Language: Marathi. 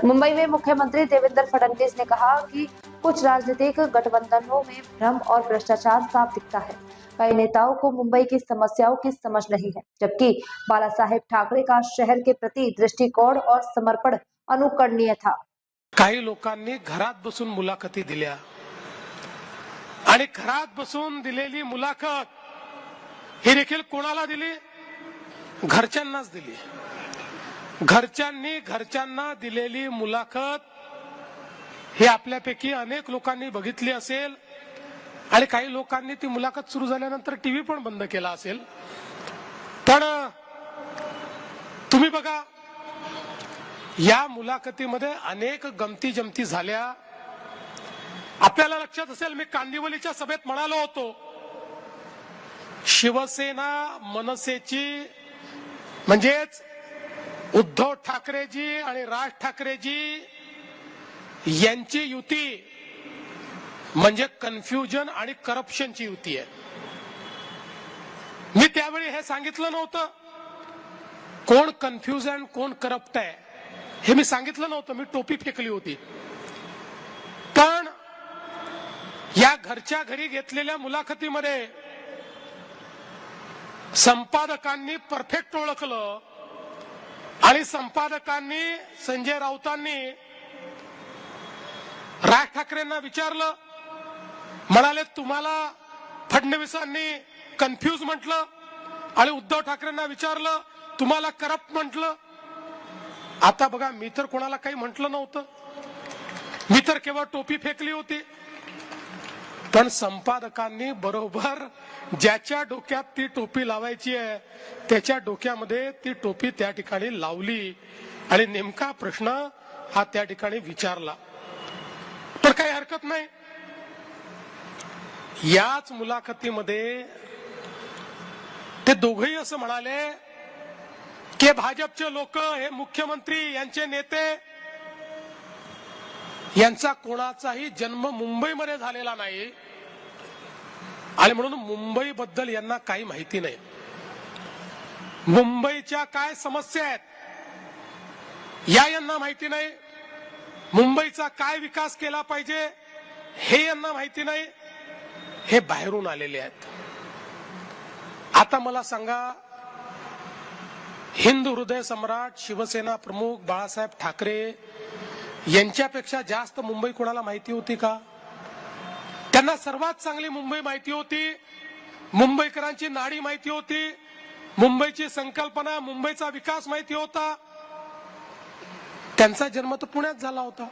मुंबई में मुख्यमंत्री देवेंद्र फडणवीस ने कहा कि कुछ राजनीतिक गठबंधनों में भ्रम और भ्रष्टाचार साफ दिखता है। कई नेताओं को मुंबई की समस्याओं की समझ नहीं है, जबकि बाला साहेब ठाकरे का शहर के प्रति दृष्टिकोन और समर्पण अनुकरणीय था। काही लोकांनी घरात बसून मुलाखती दिल्या आणि घरात बसून दिलेली मुलाखत ही देखील कोणाला दिली? घरच्यांनाच दिली। घरच्यांना दिलेली मुलाखत ही आपल्यापैकी अनेक लोकांनी बघितली असेल आणि काही लोकांनी ती मुलाखत सुरू झाल्यानंतर टीव्ही पण बंद केला असेल। पण तुम्ही बघा, या मुलाखतीमध्ये अनेक गमती जमती झाल्या। आपल्याला लक्षात असेल, मी कांदिवलीच्या सभेत म्हणालो होतो, शिवसेना मनसेची म्हणजेच उद्धव ठाकरेजी आणि राज ठाकरेजी यांची युती म्हणजे कन्फ्युजन आणि करप्शनची युती आहे। मी त्यावेळी हे सांगितलं नव्हतं कोण कन्फ्युजन कोण करप्ट आहे, हे मी सांगितलं नव्हतं, मी टोपी फेकली होती। पण या घरच्या घरी घेतलेल्या मुलाखतीमध्ये संपादकांनी परफेक्ट ओळखलं आणि संपादकांनी संजय राऊतांनी राज ठाकरेंना विचारलं, म्हणाले तुम्हाला फडणवीसांनी कन्फ्यूज म्हटलं आणि उद्धव ठाकरेंना विचारलं तुम्हाला करप्ट म्हटलं। आता बघा, मी तर कोणाला काही म्हटलं नव्हतं, मी तर केवळ टोपी फेकली होती। पण संपादकांनी बरोबर ज्याच्या डोक्यात ती टोपी लावायची आहे त्याच्या डोक्यामध्ये ती टोपी त्या ठिकाणी लावली आणि नेमका प्रश्न हा त्या ठिकाणी विचारला। तर काही हरकत नाही। याच मुलाखतीमध्ये ते दोघेही असं म्हणाले की भाजपचे लोक, हे मुख्यमंत्री यांचे नेते, यांचा कोणाचाही जन्म मुंबईमध्ये झालेला नाही आणि म्हणून मुंबई बद्दल यांना काही माहिती नाही। मुंबईच्या काय समस्या आहेत या यांना माहिती नाही, मुंबईचा काय विकास केला पाहिजे हे यांना माहिती नाही, हे बाहेरून आलेले आहेत। आता मला सांगा, हिंदू हृदय सम्राट शिवसेना प्रमुख बाळासाहेब ठाकरे यांच्यापेक्षा जास्त मुंबई कोणाला माहिती होती का? त्यांना सर्वात चांगली मुंबई माहिती होती, मुंबईकरांची नाडी माहिती होती, मुंबईची संकल्पना, मुंबईचा विकास माहिती होता। त्यांचा जन्म तर पुण्यात झाला होता।